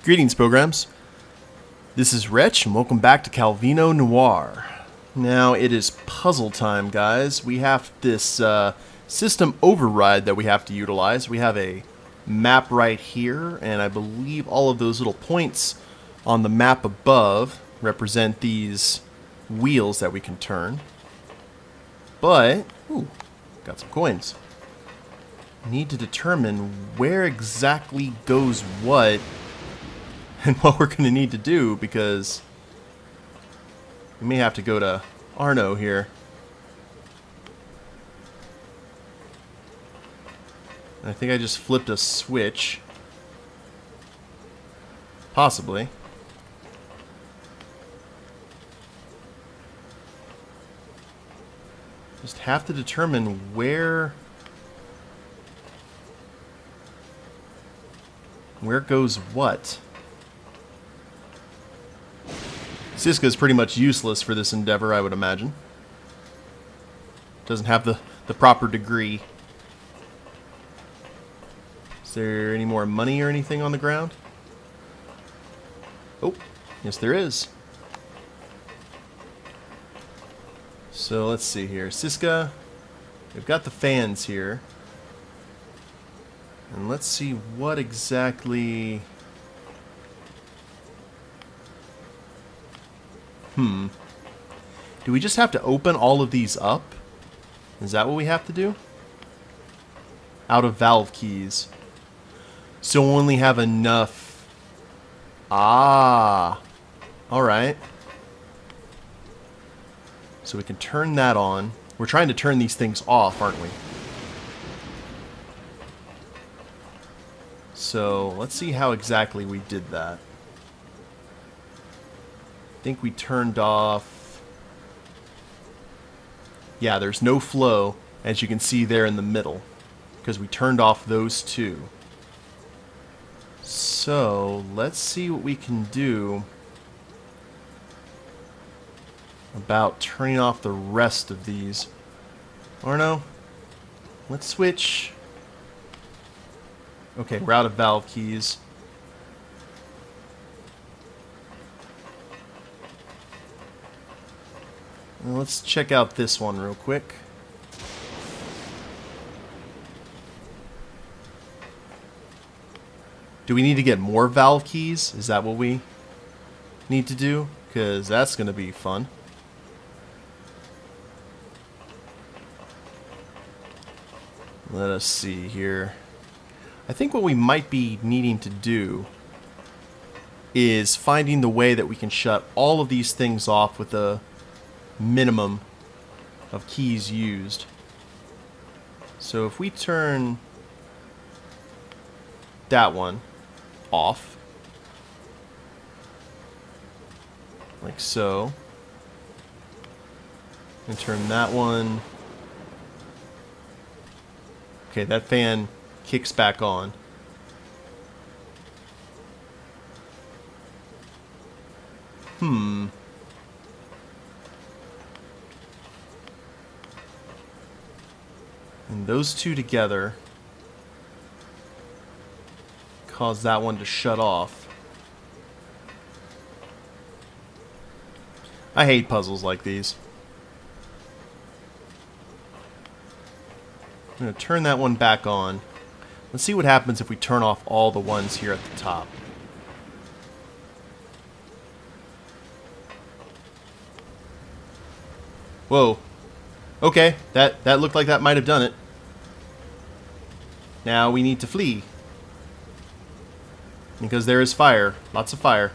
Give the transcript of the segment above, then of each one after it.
Greetings, programs. This is Wretch, and welcome back to Calvino Noir. Now, it is puzzle time, guys. We have this system override that we have to utilize. We have a map right here, and I believe all of those little points on the map above represent these wheels that we can turn. But, ooh, got some coins. Need to determine where exactly goes what and what we're going to need to do, because we may have to go to Arno here. I think I just flipped a switch. Possibly. Just have to determine where goes what. Siska is pretty much useless for this endeavor, I would imagine. Doesn't have the proper degree. Is there any more money or anything on the ground? Oh, yes there is. So let's see here. Siska, we've got the fans here. And let's see what exactly... Do we just have to open all of these up? Is that what we have to do? Out of valve keys. So we only have enough... Ah! Alright. So we can turn that on. We're trying to turn these things off, aren't we? So let's see how exactly we did that. I think we turned off... Yeah, there's no flow, as you can see there in the middle, because we turned off those two. So, let's see what we can do about turning off the rest of these. Arno, let's switch. Okay, we're out of valve keys. Let's check out this one real quick. Do we need to get more valve keys? Is that what we need to do? Because that's going to be fun. Let us see here. I think what we might be needing to do is finding the way that we can shut all of these things off with a minimum of keys used. So if we turn that one off, like so, and turn that one, okay, that fan kicks back on. And those two together cause that one to shut off. I hate puzzles like these. I'm going to turn that one back on. Let's see what happens if we turn off all the ones here at the top. Whoa. Okay, that looked like that might have done it. Now we need to flee. Because there is fire. Lots of fire.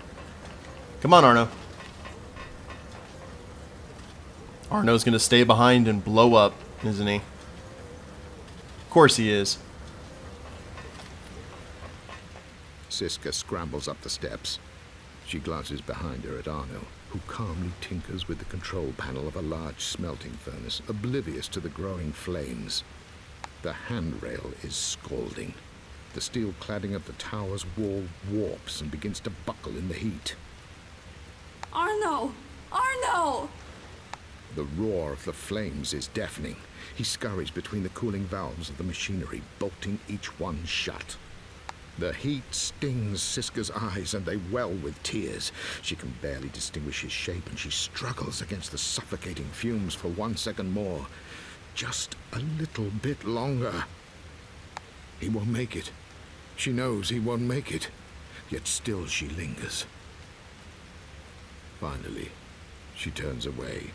Come on, Arno. Arno's gonna stay behind and blow up, isn't he? Of course he is. Siska scrambles up the steps. She glances behind her at Arno, who calmly tinkers with the control panel of a large smelting furnace, oblivious to the growing flames. The handrail is scalding. The steel cladding of the tower's wall warps and begins to buckle in the heat. Arno! Arno! The roar of the flames is deafening. He scurries between the cooling valves of the machinery, bolting each one shut. The heat stings Siska's eyes, and they well with tears. She can barely distinguish his shape, and she struggles against the suffocating fumes for 1 second more. Just a little bit longer. He won't make it. She knows he won't make it, yet still she lingers. Finally, she turns away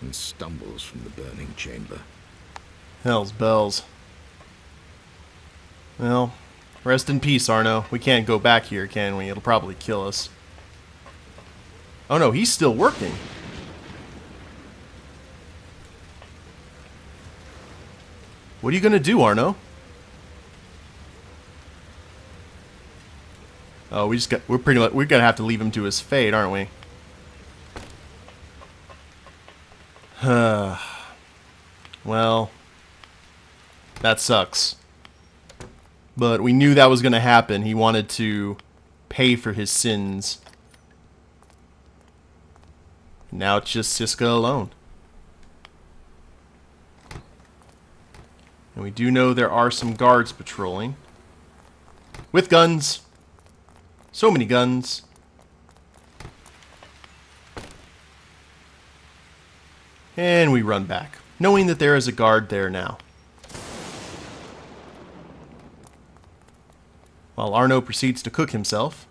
and stumbles from the burning chamber. Hell's bells. Well, rest in peace, Arno. We can't go back here, can we? It'll probably kill us. Oh no, he's still working. What are you gonna do, Arno? Oh, we're gonna have to leave him to his fate, aren't we? Well, that sucks. But we knew that was gonna happen. He wanted to pay for his sins. Now it's just Siska alone. And we do know there are some guards patrolling. With guns. So many guns. And we run back, knowing that there is a guard there now. While Arno proceeds to cook himself.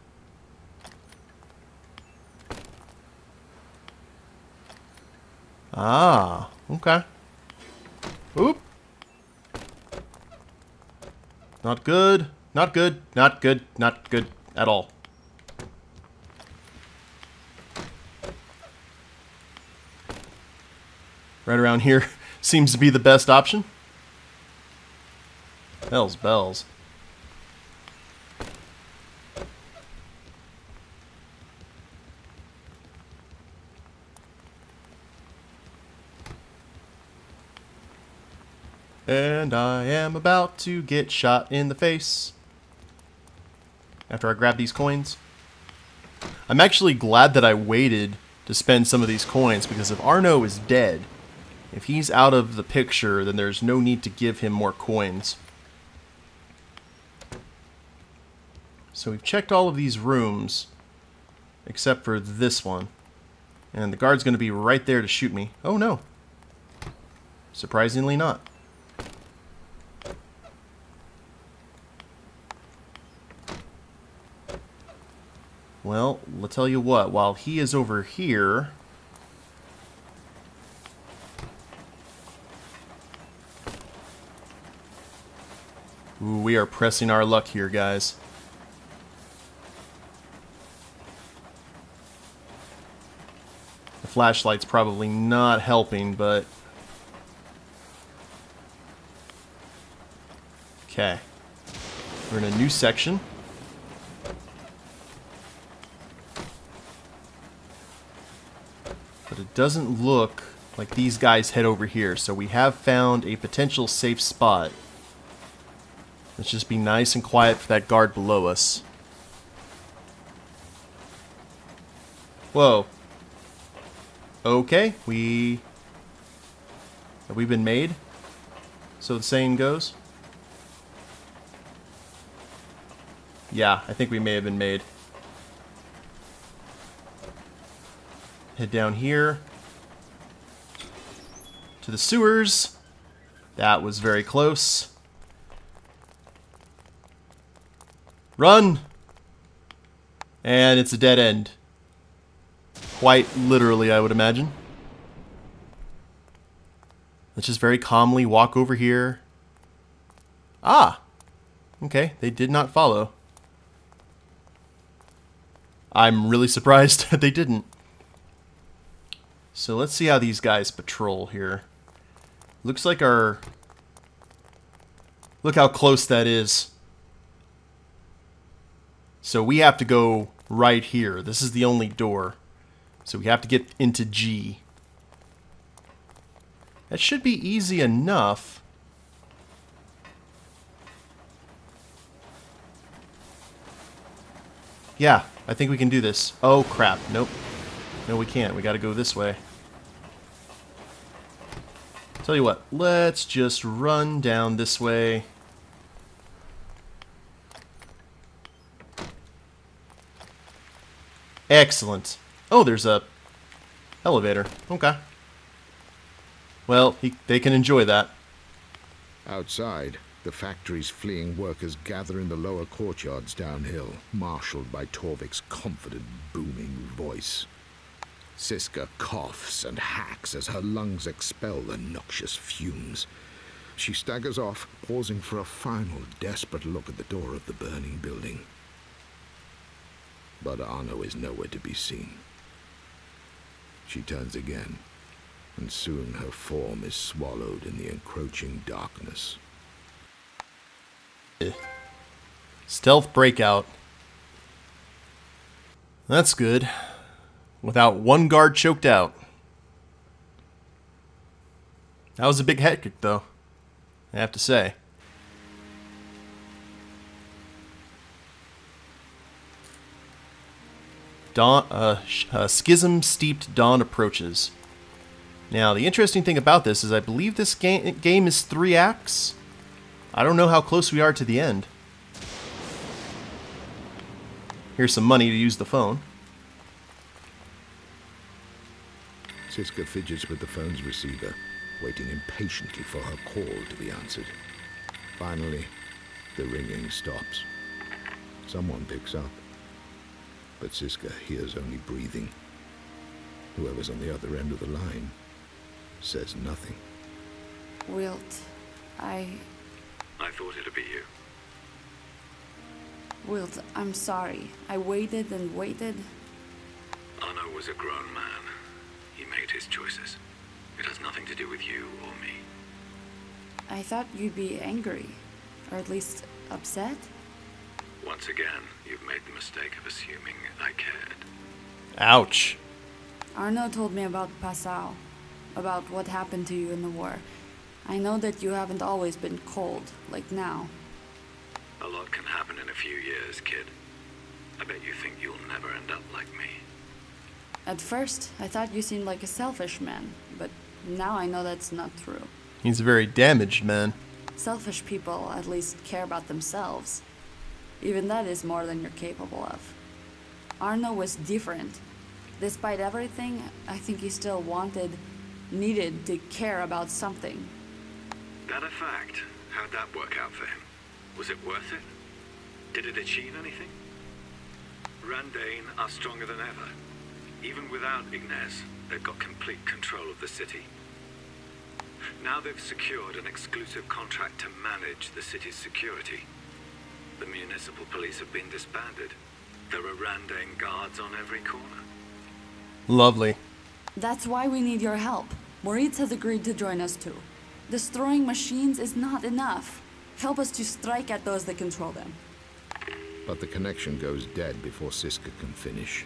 Ah, okay. Oop. Not good. Not good. Not good. Not good at all. Right around here seems to be the best option. Hell's bells. And I am about to get shot in the face. After I grab these coins. I'm actually glad that I waited to spend some of these coins, because if Arno is dead, if he's out of the picture, then there's no need to give him more coins. So we've checked all of these rooms, except for this one. And the guard's going to be right there to shoot me. Oh no. Surprisingly not. Well, I'll tell you what, while he is over here... Ooh, we are pressing our luck here, guys. The flashlight's probably not helping, but... Okay. We're in a new section. But it doesn't look like these guys head over here, so we have found a potential safe spot. Let's just be nice and quiet for that guard below us. Whoa. Okay, have we been made? So the saying goes? Yeah, I think we may have been made. Head down here to the sewers. That was very close. Run! And it's a dead end. Quite literally, I would imagine. Let's just very calmly walk over here. Ah! Okay, they did not follow. I'm really surprised that they didn't. So let's see how these guys patrol here. Looks like our... Look how close that is. So we have to go right here. This is the only door. So we have to get into G. That should be easy enough. Yeah, I think we can do this. Oh, crap. Nope. No, we can't. We gotta go this way. Tell you what, let's just run down this way. Excellent. Oh, there's a elevator. Okay. Well, they can enjoy that. Outside, the factory's fleeing workers gather in the lower courtyards downhill, marshaled by Torvik's confident, booming voice. Siska coughs and hacks as her lungs expel the noxious fumes. She staggers off, pausing for a final, desperate look at the door of the burning building. But Arno is nowhere to be seen. She turns again, and soon her form is swallowed in the encroaching darkness. Stealth breakout. That's good. Without one guard choked out. That was a big hectic, though, I have to say. Schism-steeped dawn approaches. Now, the interesting thing about this is I believe this game is 3 acts. I don't know how close we are to the end. Here's some money to use the phone. Siska fidgets with the phone's receiver, waiting impatiently for her call to be answered. Finally, the ringing stops. Someone picks up, but Siska hears only breathing. Whoever's on the other end of the line says nothing. Wilt, I thought it'd be you. Wilt, I'm sorry. I waited and waited. Arno was a grown man. He made his choices. It has nothing to do with you or me. I thought you'd be angry, or at least upset. Once again, you've made the mistake of assuming I cared. Ouch. Arno told me about Passau, about what happened to you in the war. I know that you haven't always been cold, like now. A lot can happen in a few years, kid. I bet you think you'll never end up like me. At first, I thought you seemed like a selfish man, but now I know that's not true. He's a very damaged man. Selfish people at least care about themselves. Even that is more than you're capable of. Arno was different. Despite everything, I think he still needed to care about something. That a fact? How'd that work out for him? Was it worth it? Did it achieve anything? Randayne are stronger than ever. Even without Ignace, they've got complete control of the city. Now they've secured an exclusive contract to manage the city's security. The municipal police have been disbanded. There are Randayne guards on every corner. Lovely. That's why we need your help. Moritz has agreed to join us too. Destroying machines is not enough. Help us to strike at those that control them. But the connection goes dead before Siska can finish.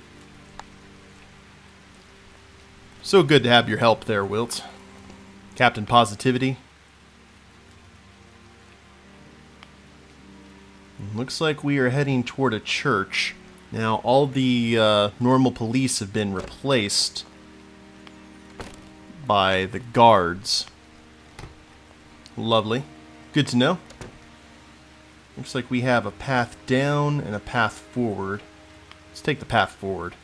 So good to have your help there, Wilt. Captain Positivity. Looks like we are heading toward a church. Now, all the normal police have been replaced by the guards. Lovely. Good to know. Looks like we have a path down and a path forward. Let's take the path forward.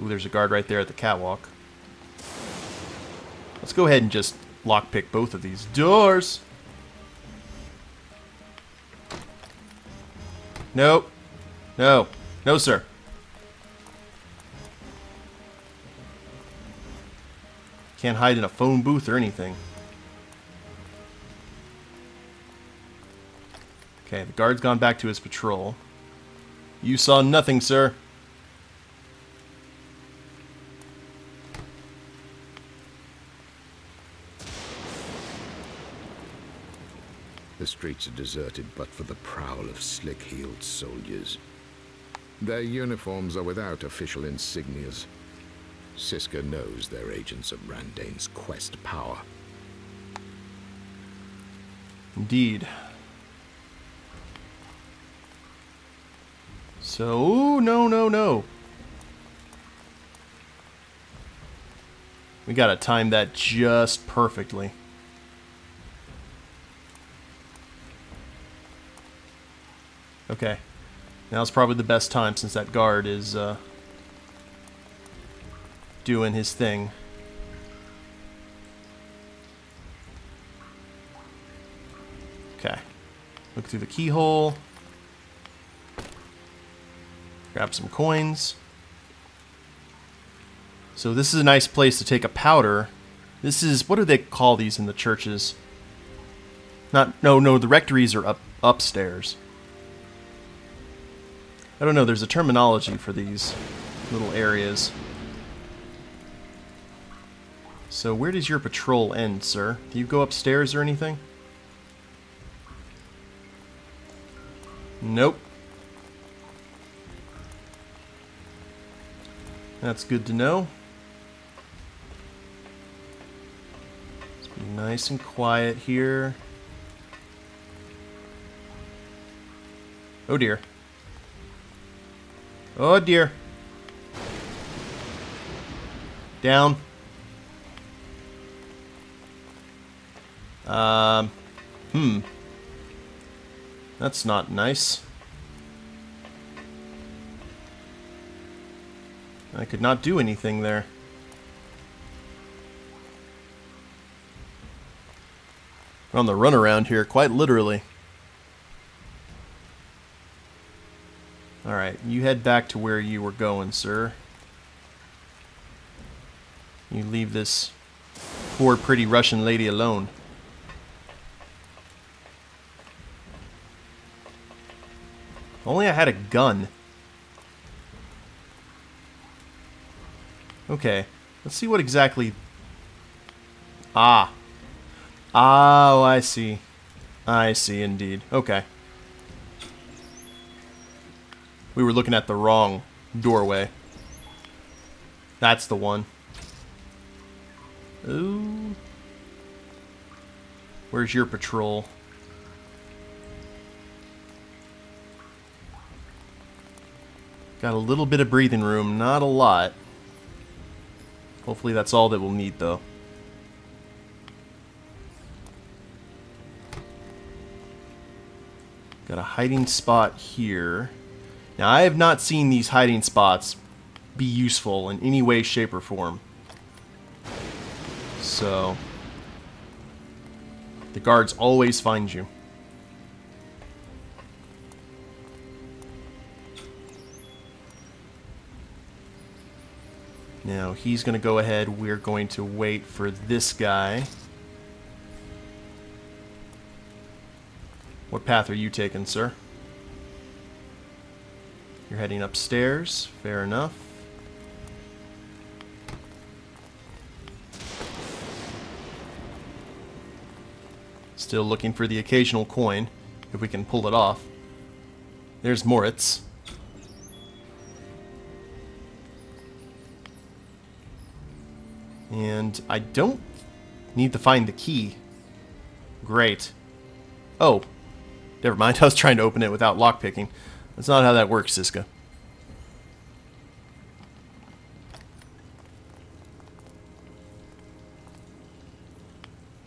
Ooh, there's a guard right there at the catwalk. Let's go ahead and just lockpick both of these doors. Nope. No. No, sir. Can't hide in a phone booth or anything. Okay, the guard's gone back to his patrol. You saw nothing, sir. The streets are deserted but for the prowl of slick-heeled soldiers. Their uniforms are without official insignias. Siska knows they're agents of Randayne's quest power. Indeed. So, no. We gotta time that just perfectly. Okay. Now's probably the best time since that guard is doing his thing. Okay. Look through the keyhole. Grab some coins. So this is a nice place to take a powder. This is, what do they call these in the churches? No, the rectories are upstairs. I don't know, there's a terminology for these little areas. So where does your patrol end, sir? Do you go upstairs or anything? Nope. That's good to know. Let's be nice and quiet here. Oh dear. Oh dear. Down. That's not nice. I could not do anything there. We're on the run around here, quite literally. Alright, you head back to where you were going, sir. You leave this poor, pretty Russian lady alone. If only I had a gun. Okay, let's see what exactly... Ah. Oh, I see. I see, indeed. Okay. We were looking at the wrong doorway. That's the one. Ooh. Where's your patrol? Got a little bit of breathing room, not a lot. Hopefully that's all that we'll need, though. Got a hiding spot here. Now, I have not seen these hiding spots be useful in any way, shape, or form. So, the guards always find you. Now, he's going to go ahead. We're going to wait for this guy. What path are you taking, sir? You're heading upstairs. Fair enough. Still looking for the occasional coin, if we can pull it off. There's Moritz. And I don't need to find the key. Great. Oh, never mind. I was trying to open it without lockpicking. That's not how that works, Siska.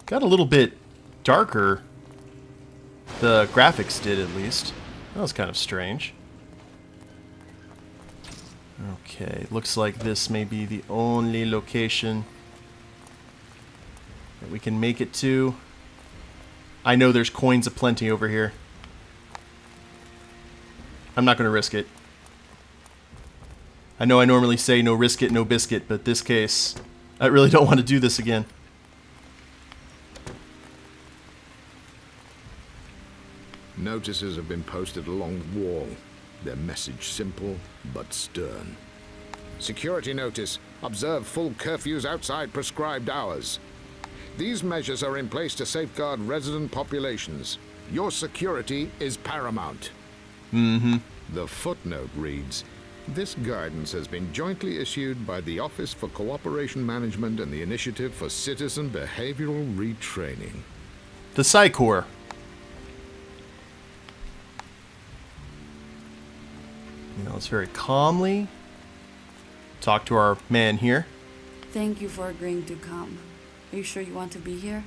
Got a little bit darker. The graphics did, at least. That was kind of strange. Okay, looks like this may be the only location that we can make it to. I know there's coins aplenty over here. I'm not going to risk it. I know I normally say no risk it, no biscuit, but this case, I really don't want to do this again. Notices have been posted along the wall. Their message simple but stern. Security notice. Observe full curfews outside prescribed hours. These measures are in place to safeguard resident populations. Your security is paramount. The footnote reads, this guidance has been jointly issued by the Office for Cooperation Management and the Initiative for Citizen Behavioral Retraining. The Psychor. Now let's very calmly talk to our man here. Thank you for agreeing to come. Are you sure you want to be here?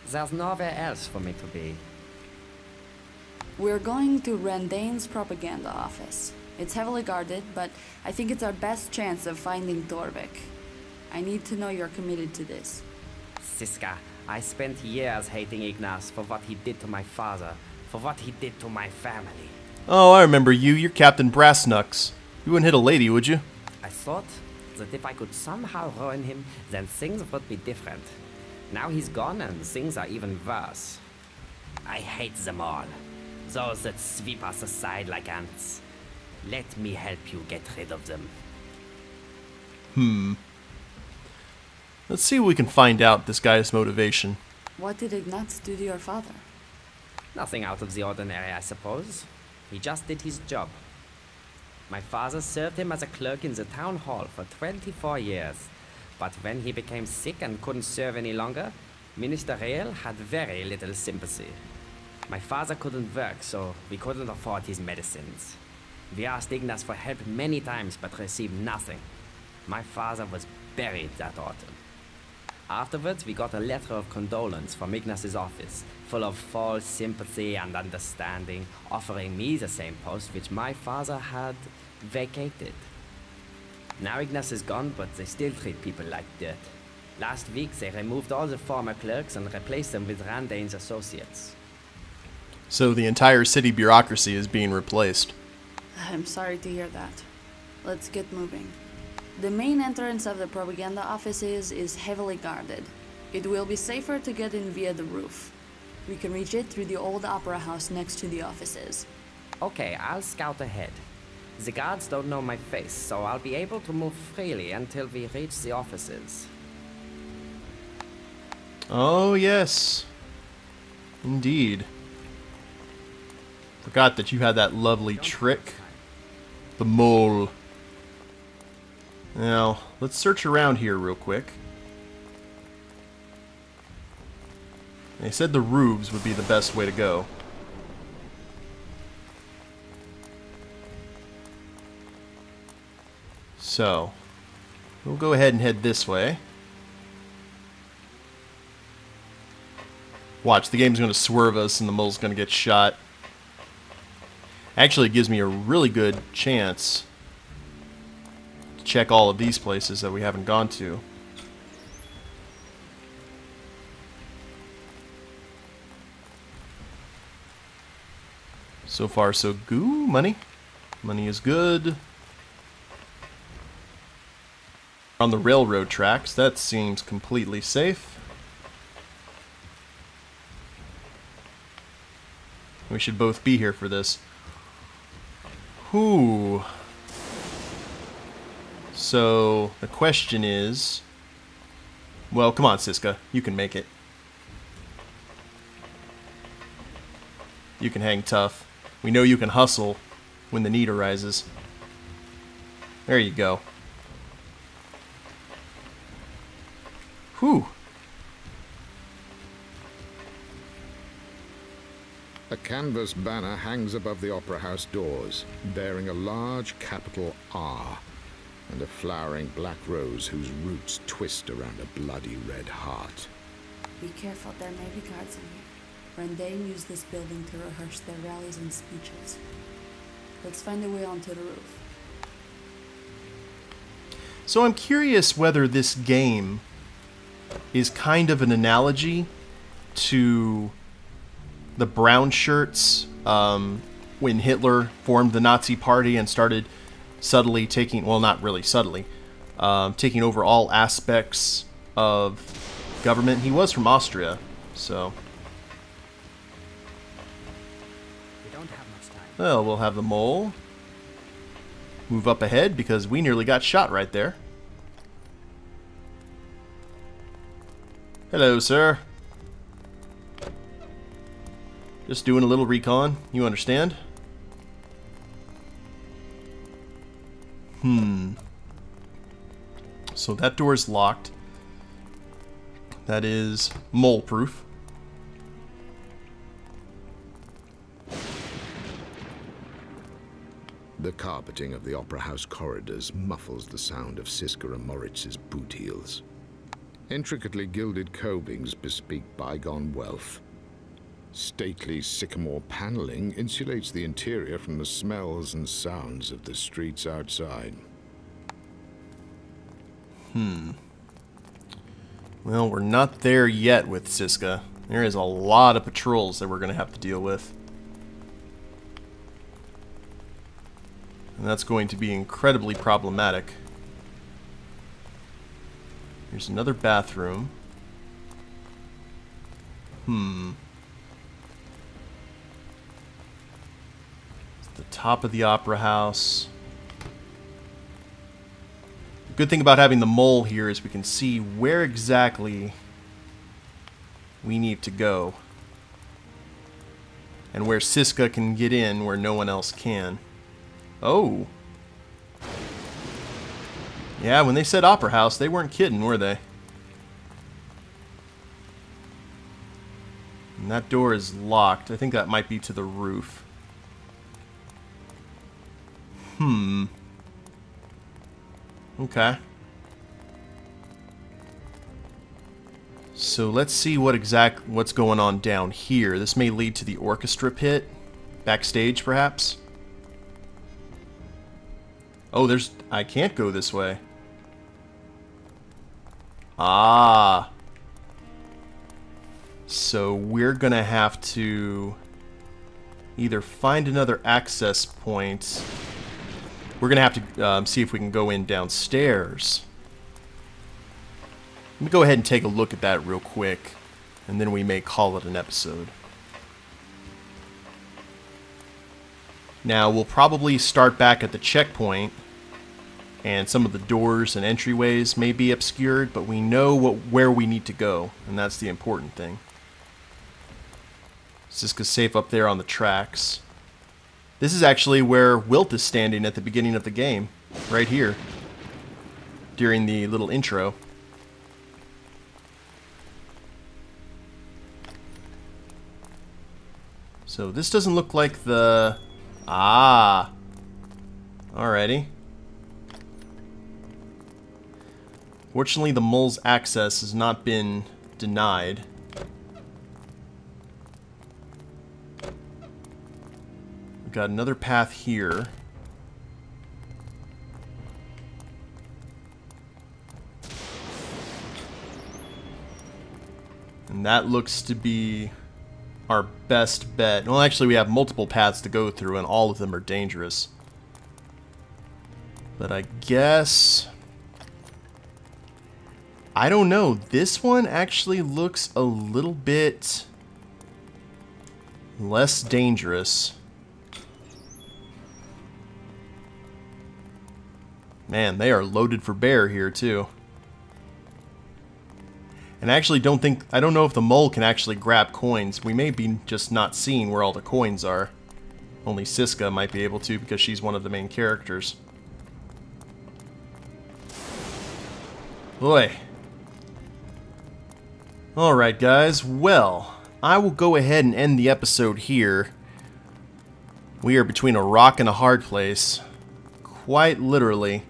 There's nowhere else for me to be. We're going to Randayne's propaganda office. It's heavily guarded, but I think it's our best chance of finding Torvik. I need to know you're committed to this. Siska, I spent years hating Ignace for what he did to my father, for what he did to my family. Oh, I remember you. You're Captain Brassnucks. You wouldn't hit a lady, would you? I thought that if I could somehow ruin him, then things would be different. Now he's gone and things are even worse. I hate them all. Those that sweep us aside like ants. Let me help you get rid of them. Let's see what we can find out this guy's motivation. What did Ignace do to your father? Nothing out of the ordinary, I suppose. He just did his job. My father served him as a clerk in the town hall for 24 years. But when he became sick and couldn't serve any longer, Minister Rael had very little sympathy. My father couldn't work, so we couldn't afford his medicines. We asked Ignace for help many times, but received nothing. My father was buried that autumn. Afterwards, we got a letter of condolence from Ignace's office, full of false sympathy and understanding, offering me the same post which my father had vacated. Now Ignace is gone, but they still treat people like dirt. Last week, they removed all the former clerks and replaced them with Randayne's associates. So the entire city bureaucracy is being replaced. I'm sorry to hear that. Let's get moving. The main entrance of the propaganda offices is heavily guarded. It will be safer to get in via the roof. We can reach it through the old opera house next to the offices. Okay, I'll scout ahead. The guards don't know my face, so I'll be able to move freely until we reach the offices. Oh, yes. Indeed. Forgot that you had that lovely trick. The mole. Now, let's search around here real quick. They said the roofs would be the best way to go. So, we'll go ahead and head this way. Watch, the game's going to swerve us and the mole's going to get shot. Actually, it gives me a really good chance to check all of these places that we haven't gone to. So far, so good. Money. Money is good. On the railroad tracks, that seems completely safe. We should both be here for this. Whew. So, the question is... Well, come on, Siska. You can make it. You can hang tough. We know you can hustle when the need arises. There you go. Whew. A canvas banner hangs above the opera house doors, bearing a large capital R and a flowering black rose whose roots twist around a bloody red heart. Be careful, there may be guards in here. Randayne used this building to rehearse their rallies and speeches. Let's find a way onto the roof. So I'm curious whether this game is kind of an analogy to the brown shirts when Hitler formed the Nazi Party and started subtly taking, well, not really subtly, taking over all aspects of government. He was from Austria, so... We don't have much time. Well, we'll have the mole move up ahead because we nearly got shot right there. Hello, sir. Just doing a little recon. You understand? So that door is locked. That is mole-proof. The carpeting of the opera house corridors muffles the sound of Siska and Moritz's boot heels. Intricately gilded copings bespeak bygone wealth. Stately sycamore paneling insulates the interior from the smells and sounds of the streets outside. Well, we're not there yet with Siska. There is a lot of patrols that we're going to have to deal with. And that's going to be incredibly problematic. Here's another bathroom. It's the top of the opera house. The good thing about having the mole here is we can see where exactly we need to go. And where Siska can get in where no one else can. Oh. Yeah, when they said opera house, they weren't kidding, were they? And that door is locked. I think that might be to the roof. Okay. So let's see what's going on down here. This may lead to the orchestra pit. Backstage, perhaps? Oh, I can't go this way. Ah. So we're gonna have to either find another access point. We're gonna have to see if we can go in downstairs. Let me go ahead and take a look at that real quick, and then we may call it an episode. Now, we'll probably start back at the checkpoint, and some of the doors and entryways may be obscured, but we know where we need to go, and that's the important thing. Siska's safe up there on the tracks. This is actually where Wilt is standing at the beginning of the game, right here, during the little intro. So this doesn't look like the... Ah! Alrighty. Fortunately, the mole's access has not been denied. We've got another path here. And that looks to be our best bet. Well, actually, we have multiple paths to go through, and all of them are dangerous. But I guess... I don't know. This one actually looks a little bit less dangerous. Man, they are loaded for bear here, too. And I actually I don't know if the mole can actually grab coins. We may be just not seeing where all the coins are. Only Siska might be able to because she's one of the main characters. Boy. Alright guys, well, I will go ahead and end the episode here. We are between a rock and a hard place. Quite literally.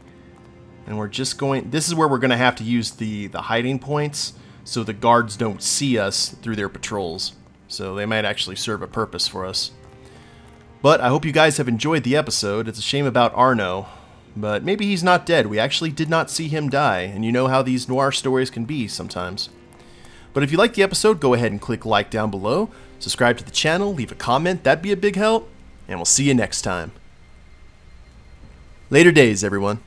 And we're just going... This is where we're going to have to use the hiding points, so the guards don't see us through their patrols. So they might actually serve a purpose for us. But I hope you guys have enjoyed the episode. It's a shame about Arno, but maybe he's not dead. We actually did not see him die, and you know how these noir stories can be sometimes. But if you liked the episode, go ahead and click like down below, subscribe to the channel, leave a comment, that'd be a big help, and we'll see you next time. Later days, everyone.